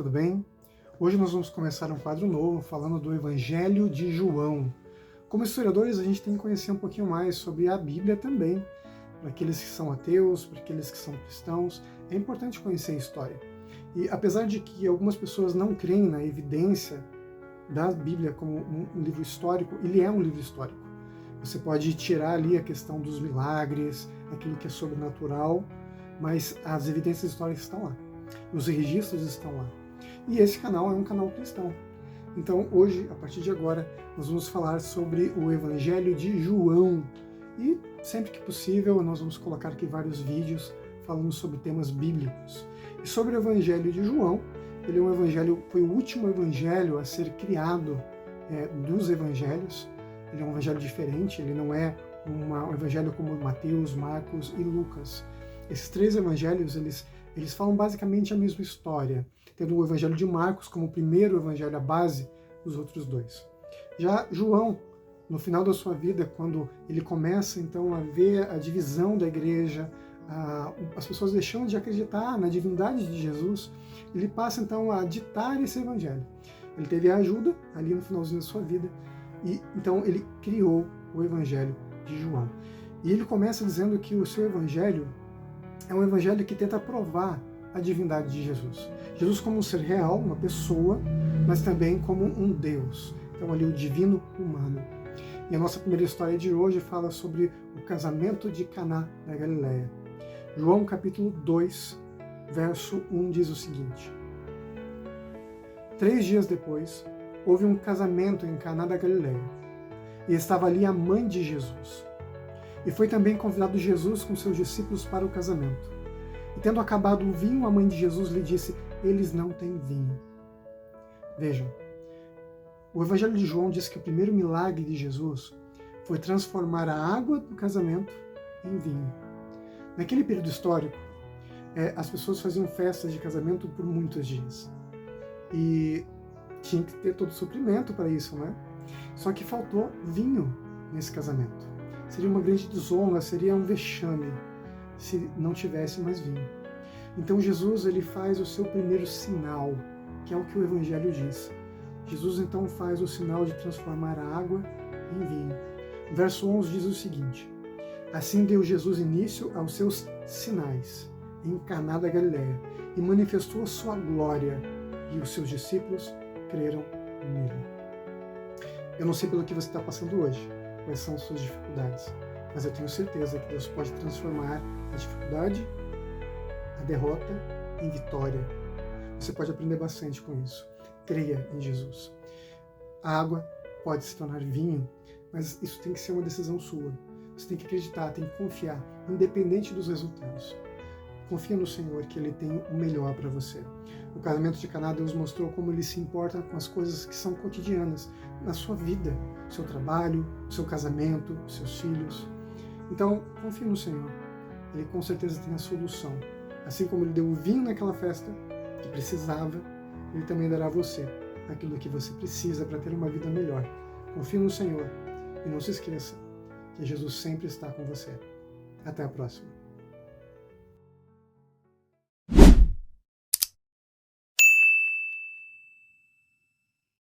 tudo bem? Hoje nós vamos começar um quadro novo falando do Evangelho de João. Como historiadores, a gente tem que conhecer um pouquinho mais sobre a Bíblia também. Para aqueles que são ateus, para aqueles que são cristãos, é importante conhecer a história. E apesar de que algumas pessoas não creem na evidência da Bíblia como um livro histórico, ele é um livro histórico. Você pode tirar ali a questão dos milagres, aquilo que é sobrenatural, mas as evidências históricas estão lá. Os registros estão lá. E esse canal é um canal cristão. Então hoje, a partir de agora, nós vamos falar sobre o Evangelho de João. E sempre que possível, nós vamos colocar aqui vários vídeos falando sobre temas bíblicos. E sobre o Evangelho de João, ele é um evangelho, foi o último evangelho a ser criado dos evangelhos. Ele é um evangelho diferente, ele não é um evangelho como Mateus, Marcos e Lucas. Esses três evangelhos, eles falam basicamente a mesma história, tendo o evangelho de Marcos como o primeiro evangelho, a base dos outros dois. Já João, no final da sua vida, quando ele começa então a ver a divisão da igreja, as pessoas deixando de acreditar na divindade de Jesus, ele passa então a ditar esse evangelho. Ele teve a ajuda ali no finalzinho da sua vida, e então ele criou o Evangelho de João. E ele começa dizendo que o seu evangelho é um evangelho que tenta provar a divindade de Jesus. Jesus como um ser real, uma pessoa, mas também como um Deus. Então ali o divino humano. E a nossa primeira história de hoje fala sobre o casamento de Caná da Galileia. João capítulo 2, verso 1 diz o seguinte: 3 dias depois, houve um casamento em Caná da Galileia, e estava ali a mãe de Jesus. E foi também convidado Jesus com seus discípulos para o casamento. E tendo acabado o vinho, a mãe de Jesus lhe disse: eles não têm vinho. Vejam, o Evangelho de João diz que o primeiro milagre de Jesus foi transformar a água do casamento em vinho. Naquele período histórico, as pessoas faziam festas de casamento por muitos dias. E tinha que ter todo o suprimento para isso, né? Só que faltou vinho nesse casamento. Seria uma grande desonra, seria um vexame se não tivesse mais vinho. Então Jesus, ele faz o seu primeiro sinal, que é o que o Evangelho diz. Jesus então faz o sinal de transformar a água em vinho. O verso 11 diz o seguinte: assim deu Jesus início aos seus sinais em Caná da Galileia e manifestou a sua glória, e os seus discípulos creram nele. Eu não sei pelo que você está passando hoje, quais são as suas dificuldades, mas eu tenho certeza que Deus pode transformar a dificuldade, a derrota, em vitória. Você pode aprender bastante com isso. Creia em Jesus. A água pode se tornar vinho, mas isso tem que ser uma decisão sua. Você tem que acreditar, tem que confiar, independente dos resultados. Confia no Senhor, que Ele tem o melhor para você. No casamento de Caná, Deus mostrou como Ele se importa com as coisas que são cotidianas na sua vida, seu trabalho, seu casamento, seus filhos. Então, confie no Senhor. Ele com certeza tem a solução. Assim como Ele deu o vinho naquela festa que precisava, Ele também dará a você aquilo que você precisa para ter uma vida melhor. Confie no Senhor e não se esqueça que Jesus sempre está com você. Até a próxima.